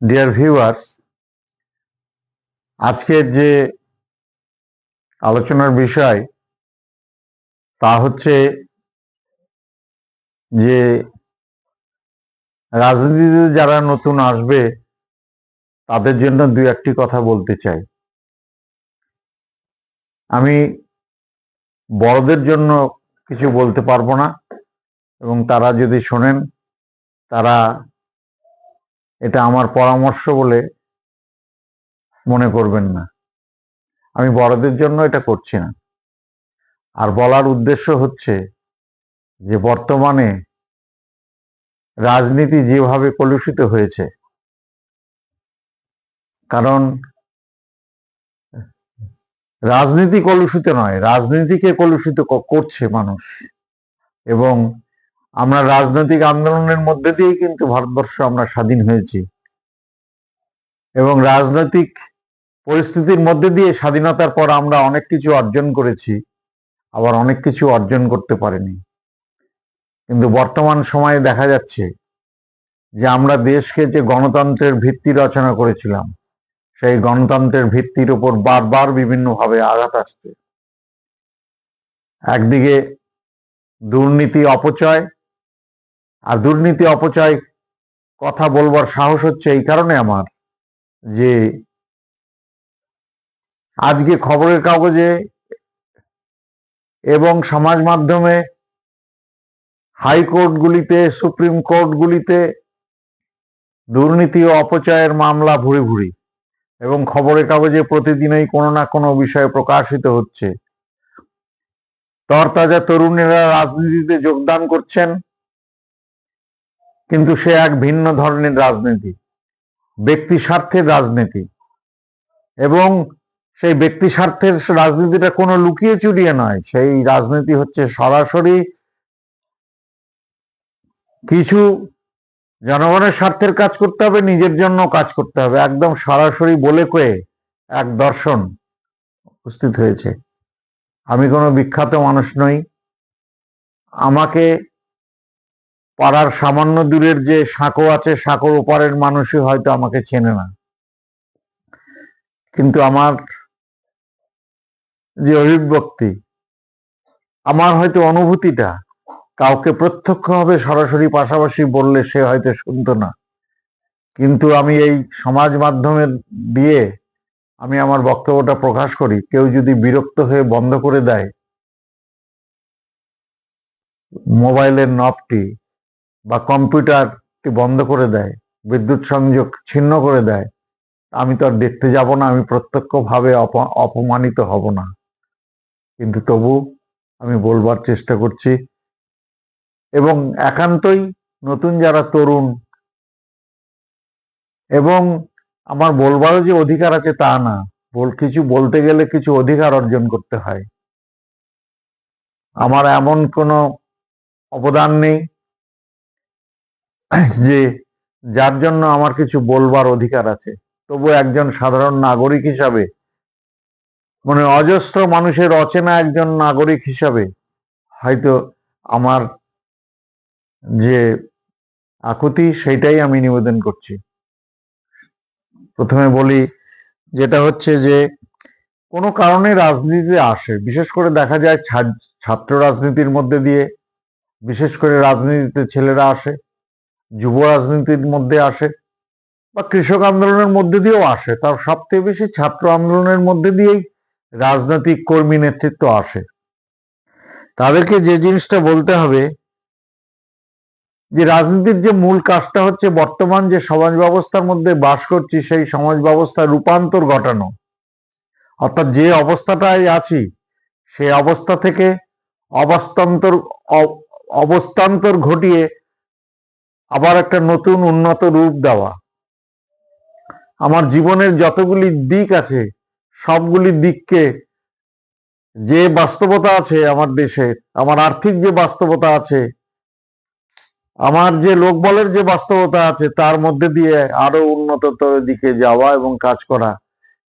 Dear viewers, আজকের যে আলোচনার বিষয় তা হচ্ছে যে রাজনীতিতে যারা নতুন আসবে তাদের জন্য দুই একটি কথা বলতে চাই। আমি বড়দের জন্য কিছু বলতে পারবো না, এবং তারা যদি শোনেন তারা এটা আমার পরামর্শ বলে মনে করবেন না। আমি বড়দের জন্য এটা করছি না। আর বলার উদ্দেশ্য হচ্ছে যে বর্তমানে রাজনীতি যেভাবে কলুষিত হয়েছে, কারণ রাজনীতি কলুষিত নয়, রাজনীতিকে কলুষিত করছে মানুষ। এবং আমরা রাজনৈতিক আন্দোলনের মধ্যে দিয়েই কিন্তু ভারতবর্ষ আমরা স্বাধীন হয়েছি, এবং রাজনৈতিক পরিস্থিতির মধ্যে দিয়ে স্বাধীনতার পর আমরা অনেক কিছু অর্জন করেছি, আবার অনেক কিছু অর্জন করতে পারিনি। কিন্তু বর্তমান সময়ে দেখা যাচ্ছে যে আমরা দেশকে যে গণতন্ত্রের ভিত্তি রচনা করেছিলাম, সেই গণতন্ত্রের ভিত্তির উপর বারবার বিভিন্নভাবে আঘাত আসছে। একদিকে দুর্নীতি অপচয়, আর দুর্নীতি অপচয় কথা বলবার সাহস হচ্ছে এই কারণে আমার, যে আজকে খবরের কাগজে এবং সমাজ মাধ্যমে, হাইকোর্টগুলিতে, সুপ্রিম কোর্টগুলিতে দুর্নীতি ও অপচয়ের মামলা ভুরি ভুরি, এবং খবরের কাগজে প্রতিদিনই কোনো না কোনো বিষয়ে প্রকাশিত হচ্ছে। তরতাজা তরুণেরা রাজনীতিতে যোগদান করছেন, কিন্তু সে এক ভিন্ন ধরনের রাজনীতি, ব্যক্তি স্বার্থের রাজনীতি। এবং সেই ব্যক্তি স্বার্থের রাজনীতিটা কোনো লুকিয়ে চুরিয়ে নয়, সেই রাজনীতি হচ্ছে সরাসরি কিছু জনগণের স্বার্থের কাজ করতে হবে, নিজের জন্য কাজ করতে হবে, একদম সরাসরি বলে কয়ে এক দর্শন উপস্থিত হয়েছে। আমি কোনো বিখ্যাত মানুষ নই, আমাকে পাড়ার সামান্য দূরের যে সাঁকো আছে, সাঁকোর ওপারের মানুষই হয়তো আমাকে চেনে না, কিন্তু আমার যে অভিব্যক্তি, আমার হয়তো অনুভূতিটা কাউকে প্রত্যক্ষভাবে সরাসরি পাশাপাশি বললে সে হয়তো শুনতো না, কিন্তু আমি এই সমাজ মাধ্যমের দিয়ে আমি আমার বক্তব্যটা প্রকাশ করি। কেউ যদি বিরক্ত হয়ে বন্ধ করে দেয় মোবাইলের নবটি, বা কম্পিউটারটি বন্ধ করে দেয়, বিদ্যুৎ সংযোগ ছিন্ন করে দেয়, আমি তো আর দেখতে যাব না, আমি প্রত্যক্ষভাবে অপমানিত হব না, কিন্তু তবু আমি বলবার চেষ্টা করছি। এবং একান্তই নতুন যারা তরুণ, এবং আমার বলবারও যে অধিকার আছে তা না, কিছু বলতে গেলে কিছু অধিকার অর্জন করতে হয়। আমার এমন কোনো অবদান নেই যে যার জন্য আমার কিছু বলবার অধিকার আছে, তবু একজন সাধারণ নাগরিক হিসাবে, মানে অজস্র মানুষের অচেনা একজন নাগরিক হিসাবে হয়তো আমার যে আকুতি সেইটাই আমি নিবেদন করছি। প্রথমে বলি, যেটা হচ্ছে যে কোনো কারণে রাজনীতিতে আসে, বিশেষ করে দেখা যায় ছাত্র রাজনীতির মধ্যে দিয়ে, বিশেষ করে রাজনীতিতে ছেলেরা আসে, যুব রাজনীতির মধ্যে আসে, বা কৃষক আন্দোলনের মধ্যে দিয়েও আসে। তার সবচেয়ে বেশি ছাত্র আন্দোলনের মধ্যে দিয়েই রাজনৈতিক কর্মী নেতৃত্ব আসে। তাদেরকে যে জিনিসটা বলতে হবে, যে রাজনীতির যে মূল কাজটা হচ্ছে বর্তমান যে সমাজ ব্যবস্থার মধ্যে বাস করছি সেই সমাজ ব্যবস্থার রূপান্তর ঘটানো। অর্থাৎ যে অবস্থাটায় আছি সেই অবস্থা থেকে অবস্থান্তর ঘটিয়ে আবার একটা নতুন উন্নত রূপ দেওয়া। আমার জীবনের যতগুলি দিক আছে সবগুলি দিককে, যে বাস্তবতা আছে আমার দেশে, আমার আর্থিক যে বাস্তবতা আছে, আমার যে লোকবলের যে বাস্তবতা আছে, তার মধ্যে দিয়ে আরো উন্নততর দিকে যাওয়া এবং কাজ করা,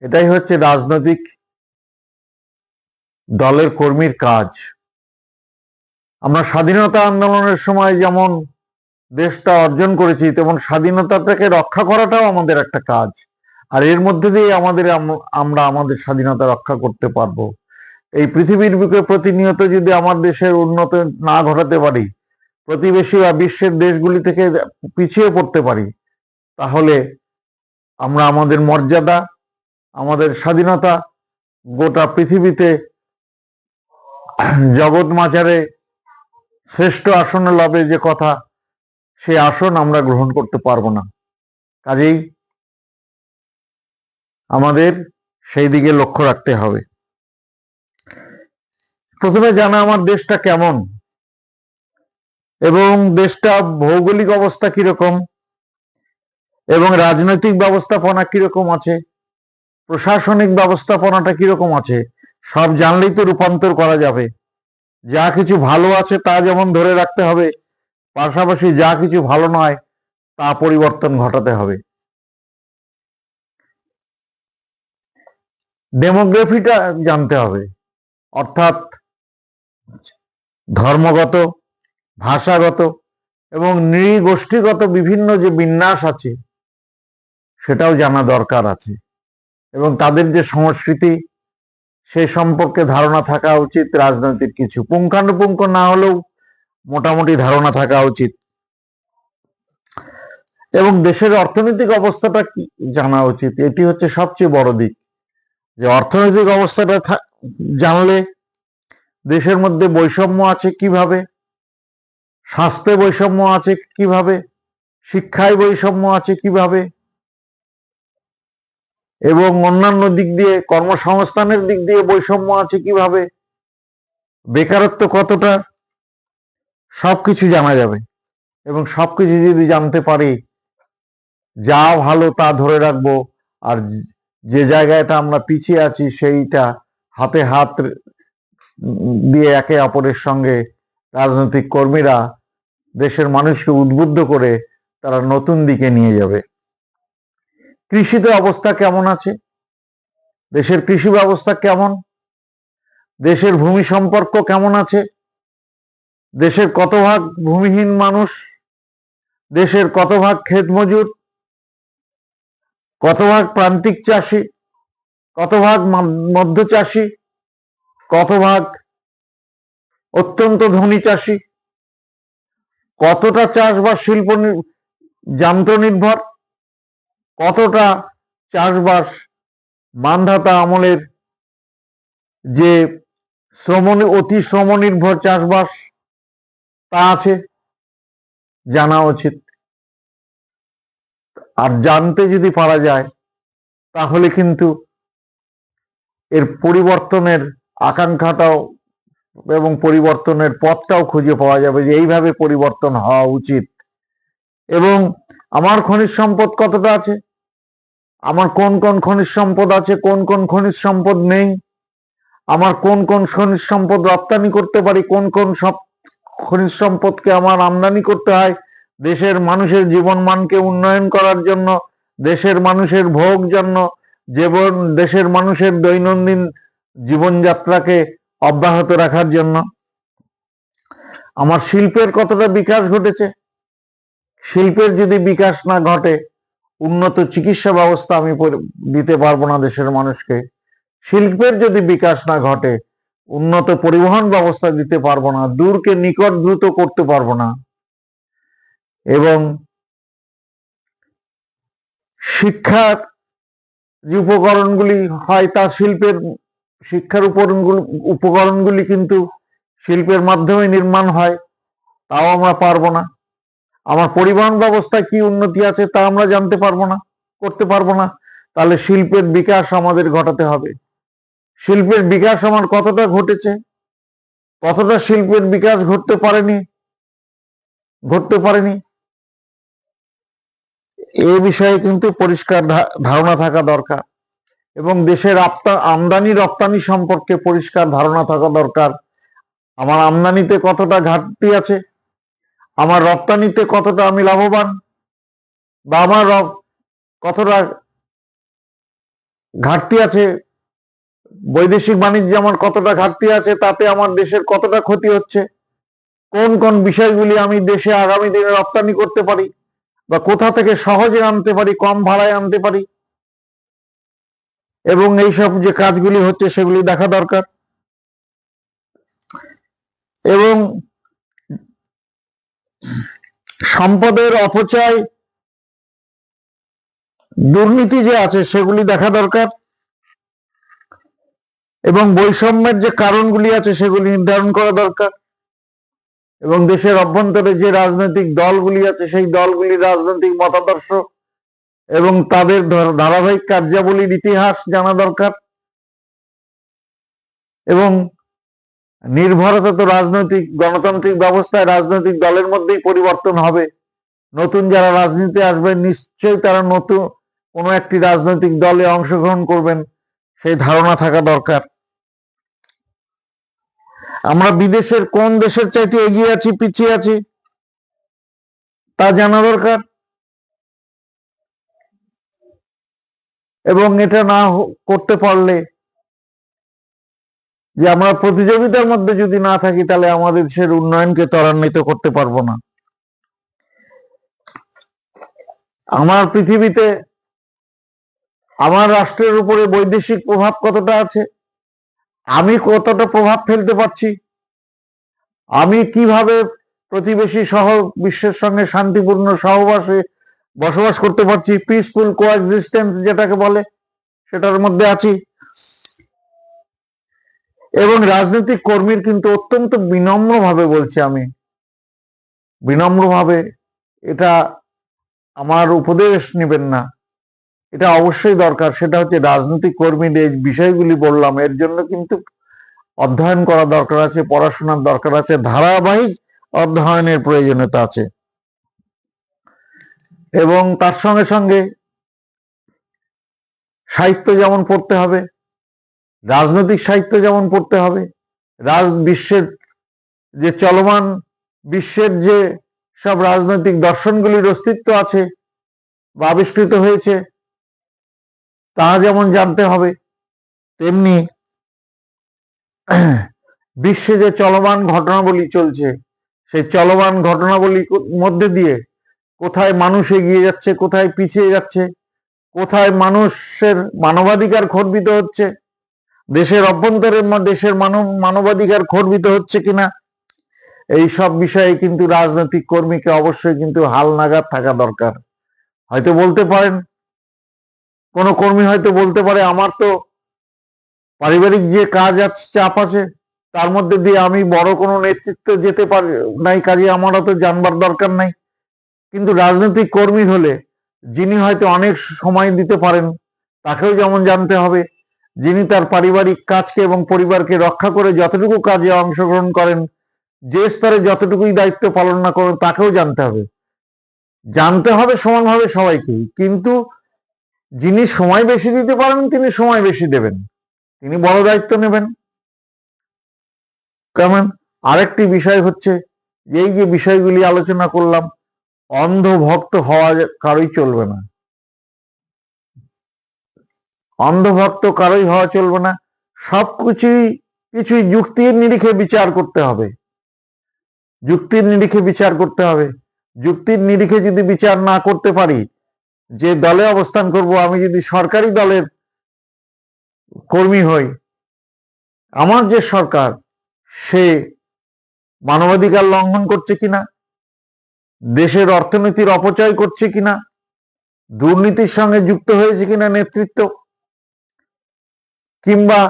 এটাই হচ্ছে রাজনৈতিক দলের কর্মীর কাজ। আমরা স্বাধীনতা আন্দোলনের সময় যেমন দেশটা অর্জন করেছি, তেমন স্বাধীনতাটাকে রক্ষা করাটাও আমাদের একটা কাজ। আর এর মধ্যে দিয়ে আমরা আমাদের স্বাধীনতা রক্ষা করতে পারবো। এই পৃথিবীর বুকে প্রতিনিয়ত যদি আমার দেশের উন্নতি না ঘটাতে পারি, প্রতিবেশী বা বিশ্বের দেশগুলি থেকে পিছিয়ে পড়তে পারি, তাহলে আমরা আমাদের মর্যাদা, আমাদের স্বাধীনতা গোটা পৃথিবীতে জগৎ মাঝারে শ্রেষ্ঠ আসনে লাভে যে কথা, সেই আসন আমরা গ্রহণ করতে পারবো না। কাজেই আমাদের সেই দিকে লক্ষ্য রাখতে হবে। প্রথমে জানা আমার দেশটা কেমন এবং দেশটা ভৌগোলিক অবস্থা কিরকম এবং রাজনৈতিক ব্যবস্থাপনা কিরকম আছে, প্রশাসনিক ব্যবস্থাপনাটা কিরকম আছে, সব জানলেই তো রূপান্তর করা যাবে। যা কিছু ভালো আছে তা যেমন ধরে রাখতে হবে, পাশাপাশি যা কিছু ভালো নয় তা পরিবর্তন ঘটাতে হবে। ডেমোগ্রাফিটা জানতে হবে, অর্থাৎ ধর্মগত, ভাষাগত এবং নৃগোষ্ঠীগত বিভিন্ন যে বিন্যাস আছে সেটাও জানা দরকার আছে, এবং তাদের যে সংস্কৃতি সে সম্পর্কে ধারণা থাকা উচিত। রাজনৈতিক কিছু পুঙ্খানুপুঙ্খ না হলেও মোটামুটি ধারণা থাকা উচিত, এবং দেশের অর্থনৈতিক অবস্থাটা কি জানা উচিত। এটি হচ্ছে সবচেয়ে বড় দিক, যে অর্থনৈতিক অবস্থাটা জানলে দেশের মধ্যে বৈষম্য আছে কিভাবে, স্বাস্থ্যে বৈষম্য আছে কিভাবে, শিক্ষায় বৈষম্য আছে কিভাবে, এবং অন্যান্য দিক দিয়ে কর্মসংস্থানের দিক দিয়ে বৈষম্য আছে কিভাবে, বেকারত্ব কতটা, সবকিছু জানা যাবে। এবং সবকিছু যদি জানতে পারি, যা ভালো তা ধরে রাখবো, আর যে জায়গাটা আমরা পিছিয়ে আছি সেইটা হাতে হাত দিয়ে একে অপরের সঙ্গে রাজনৈতিক কর্মীরা দেশের মানুষকে উদ্বুদ্ধ করে তারা নতুন দিকে নিয়ে যাবে। কৃষিতে অবস্থা কেমন আছে, দেশের কৃষি ব্যবস্থা কেমন, দেশের ভূমি সম্পর্ক কেমন আছে, দেশের কত ভাগ ভূমিহীন মানুষ, দেশের কত ভাগ ক্ষেত মজুর, কত ভাগ প্রান্তিক চাষি, কত ভাগ মধ্য চাষি, কত ভাগ অত্যন্ত ধনী চাষি, কতটা চাষবাস শিল্প যন্ত্র নির্ভর, কতটা চাষবাস মান্ধাতা আমলের যে অতি শ্রম নির্ভর চাষবাস তা আছে, জানা উচিত। আর জানতে যদি পারা যায় তাহলে কিন্তু এর পরিবর্তনের আকাঙ্ক্ষাটাও এবং পরিবর্তনের পথটাও খুঁজে পাওয়া যাবে, যে এইভাবে পরিবর্তন হওয়া উচিত। এবং আমার খনিজ সম্পদ কতটা আছে, আমার কোন কোন খনিজ সম্পদ আছে, কোন কোন খনিজ সম্পদ নেই, আমার কোন কোন খনিজ সম্পদ রপ্তানি করতে পারি, কোন কোন সব খনিজ সম্পদকে আমার আমদানি করতে হয় দেশের মানুষের জীবন মানকে উন্নয়ন করার জন্য, দেশের মানুষের ভোগ জন্য, দেশের মানুষের দৈনন্দিন জীবনযাত্রাকে অব্যাহত রাখার জন্য। আমার শিল্পের কতটা বিকাশ ঘটেছে, শিল্পের যদি বিকাশ না ঘটে উন্নত চিকিৎসা ব্যবস্থা আমি দিতে পারবো না দেশের মানুষকে, শিল্পের যদি বিকাশ না ঘটে উন্নত পরিবহন ব্যবস্থা দিতে পারবো না, দূরকে নিকট দ্রুত করতে পারবো না, এবং শিক্ষার যে উপকরণগুলি হয় তা শিক্ষার উপকরণগুলি কিন্তু শিল্পের মাধ্যমে নির্মাণ হয়, তাও আমরা পারবো না। আমার পরিবহন ব্যবস্থায় কি উন্নতি আছে তা আমরা জানতে পারবো না, করতে পারবো না। তাহলে শিল্পের বিকাশ আমাদের ঘটাতে হবে। শিল্পের বিকাশ আমার কতটা ঘটেছে, কতটা শিল্পের বিকাশ ঘটতে পারেনি এ বিষয়ে কিন্তু পরিষ্কার ধারণা থাকা দরকার, এবং দেশের আমদানি রপ্তানি সম্পর্কে পরিষ্কার ধারণা থাকা দরকার। আমার আমদানিতে কতটা ঘাটতি আছে, আমার রপ্তানিতে কতটা আমি লাভবান, বা আমার কতটা ঘাটতি আছে, বৈদেশিক বাণিজ্যে আমার কতটা ঘাটতি আছে, তাতে আমার দেশের কতটা ক্ষতি হচ্ছে, কোন কোন বিষয়গুলি আমি দেশে আগামী দিনে রপ্তানি করতে পারি বা কোথা থেকে সহজে আনতে পারি, কম ভাড়ায় আনতে পারি, এবং এইসব যে কাজগুলি হচ্ছে সেগুলি দেখা দরকার। এবং সম্পদের অপচয়, দুর্নীতি যে আছে সেগুলি দেখা দরকার, এবং বৈষম্যের যে কারণগুলি আছে সেগুলি নির্ধারণ করা দরকার, এবং দেশের অভ্যন্তরে যে রাজনৈতিক দলগুলি আছে সেই দলগুলির রাজনৈতিক মতাদর্শ এবং তাদের ধারাবাহিক কার্যাবলীর ইতিহাস জানা দরকার। এবং নির্ভরতা তো রাজনৈতিক গণতান্ত্রিক ব্যবস্থায় রাজনৈতিক দলের মধ্যেই পরিবর্তন হবে। নতুন যারা রাজনীতিতে আসবেন নিশ্চয়ই তারা নতুন কোনো একটি রাজনৈতিক দলে অংশগ্রহণ করবেন, সেই ধারণা থাকা দরকার। আমরা বিদেশের কোন দেশের চাইতে এগিয়ে আছি, পিছিয়ে আছি, তা জানা দরকার। এবং এটা না করতে পারলে, যে আমরা প্রতিযোগিতার মধ্যে যদি না থাকি, তাহলে আমাদের দেশের উন্নয়নকে ত্বরান্বিত করতে পারবো না। আমার পৃথিবীতে আমার রাষ্ট্রের উপরে বৈদেশিক প্রভাব কতটা আছে, আমি কতটা প্রভাব ফেলতে পারছি, আমি কিভাবে প্রতিবেশী সহ বিশ্বের সঙ্গে শান্তিপূর্ণ সহবাসে বসবাস করতে পারছি, পিসফুল কোএক্সিস্টেন্স যেটাকে বলে, সেটার মধ্যে আছি। এবং রাজনৈতিক কর্মীর কিন্তু অত্যন্ত বিনম্রভাবে বলছি, আমি বিনম্রভাবে, এটা আমার উপদেশ নেবেন না, এটা অবশ্যই দরকার। সেটা হচ্ছে রাজনৈতিক কর্মীর এই বিষয়গুলি বললাম, এর জন্য কিন্তু অধ্যয়ন করা দরকার আছে, পড়াশোনার দরকার আছে, ধারাবাহিক অধ্যয়নের প্রয়োজনীয়তা আছে। এবং তার সঙ্গে সঙ্গে সাহিত্য যেমন পড়তে হবে, রাজনৈতিক সাহিত্য যেমন পড়তে হবে, বিশ্বের যে চলমান বিশ্বের যে সব রাজনৈতিক দর্শনগুলির অস্তিত্ব আছে বা আবিষ্কৃত হয়েছে তা যেমন জানতে হবে, তেমনি বিশ্বে যে চলমান ঘটনাবলী চলছে সেই চলমান ঘটনাবলীর মধ্যে দিয়ে কোথায় মানুষ এগিয়ে যাচ্ছে, কোথায় পিছিয়ে যাচ্ছে, কোথায় মানুষের মানবাধিকার খর্বিত হচ্ছে, দেশের অভ্যন্তরে দেশের মানবাধিকার খর্বিত হচ্ছে কিনা, এই সব বিষয়ে কিন্তু রাজনৈতিক কর্মীকে অবশ্যই কিন্তু হালনাগাদ থাকা দরকার। হয়তো বলতে পারেন, কোন কর্মী হয়তো বলতে পারে, আমার তো পারিবারিক যে কাজ আছে, চাপ আছে, তার মধ্যে দিয়ে আমি বড় কোনো নেতৃত্ব যেতে পারি নাই, কাজে আমার তো জানবার দরকার নাই। কিন্তু রাজনৈতিক কর্মী হলে যিনি হয়তো অনেক সময় দিতে পারেন, তাকেও যেমন জানতে হবে, যিনি তার পারিবারিক কাজকে এবং পরিবারকে রক্ষা করে যতটুকু কাজে অংশগ্রহণ করেন, যে স্তরে যতটুকুই দায়িত্ব পালন না করেন, তাকেও জানতে হবে। জানতে হবে সমানভাবে সবাইকেই, কিন্তু যিনি সময় বেশি দিতে পারেন তিনি সময় বেশি দেবেন, তিনি বড় দায়িত্ব নেবেন। কেমন? আরেকটি বিষয় হচ্ছে, এই যে বিষয়গুলি আলোচনা করলাম, অন্ধ ভক্ত হওয়া কারোই চলবে না, অন্ধভক্ত কারোই হওয়া চলবে না। কিছুই যুক্তির নিরিখে বিচার করতে হবে, যুক্তির নিরিখে বিচার করতে হবে। যুক্তির নিরিখে যদি বিচার না করতে পারি, যে দলে অবস্থান করব, আমি যদি সরকারি দলের কর্মী হই, আমার যে সরকার সে মানবাধিকার লঙ্ঘন করছে কিনা, দেশের অর্থনীতির অপচয় করছে কিনা, দুর্নীতির সঙ্গে যুক্ত হয়েছে কিনা নেতৃত্ব, কিংবা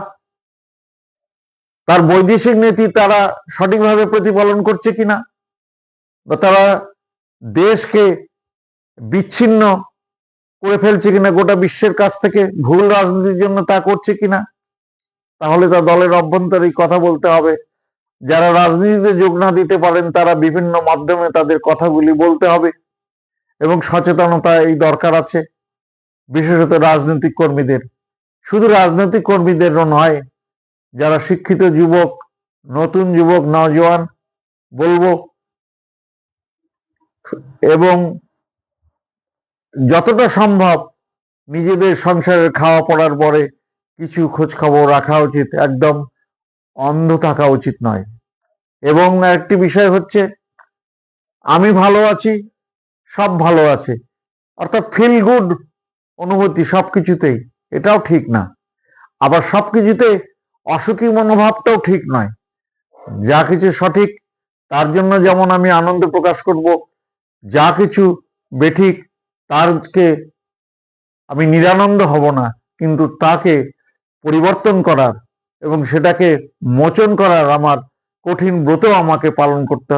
তার বৈদেশিক নীতি তারা সঠিকভাবে প্রতিপালন করছে কিনা, বা তারা দেশকে বিচ্ছিন্ন করে ফেলছে কিনা গোটা বিশ্বের কাছ থেকে, ভুল রাজনীতির জন্য তা করছে কিনা, তাহলে তা দলের অভ্যন্তরেই কথা বলতে হবে। যারা রাজনীতিতে যোগ না দিতে পারেন তারা বিভিন্ন মাধ্যমে তাদের কথাগুলি বলতে হবে, এবং সচেতনতা এই দরকার আছে, বিশেষত রাজনৈতিক কর্মীদের। শুধু রাজনৈতিক কর্মীদেরও নয়, যারা শিক্ষিত যুবক, নতুন যুবক, নওজোয়ান বলবো, এবং যতটা সম্ভব নিজেদের সংসারের খাওয়া পড়ার পরে কিছু খোঁজ খবর রাখা উচিত, একদম অন্ধ থাকা উচিত নয়। এবং আরেকটি বিষয় হচ্ছে আমি ভালো আছি, সব ভালো আছে, অর্থাৎ ফিল গুড অনুভূতি সবকিছুতেই, এটাও ঠিক না। আবার সবকিছুতে অসুখী মনোভাবটাও ঠিক নয়। যা কিছু সঠিক তার জন্য যেমন আমি আনন্দ প্রকাশ করব, যা কিছু বেঠিক তারকে আমি নিরানন্দ হব না, কিন্তু তাকে পরিবর্তন করার এবং সেটাকে মোচন করার আমার কঠিন ব্রত আমাকে পালন করতে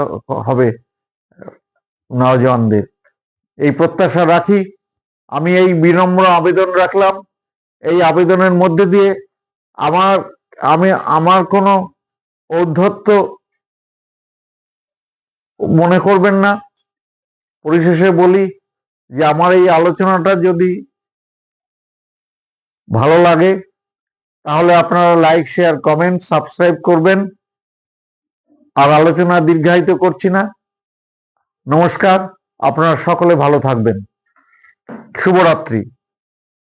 হবে নওজওয়ানদের। এই প্রত্যাশা রাখি। আমি এই বিনম্র আবেদন রাখলাম। এই আবেদনের মধ্যে দিয়ে আমার কোনো ঔদ্ধত্য মনে করবেন না। পরিশেষে বলি যে আমার এই আলোচনাটা যদি ভালো লাগে তাহলে আপনারা লাইক, শেয়ার, কমেন্ট, সাবস্ক্রাইব করবেন। আর আলোচনা দীর্ঘায়িত করছি না। নমস্কার, আপনারা সকলে ভালো থাকবেন। শুভরাত্রি।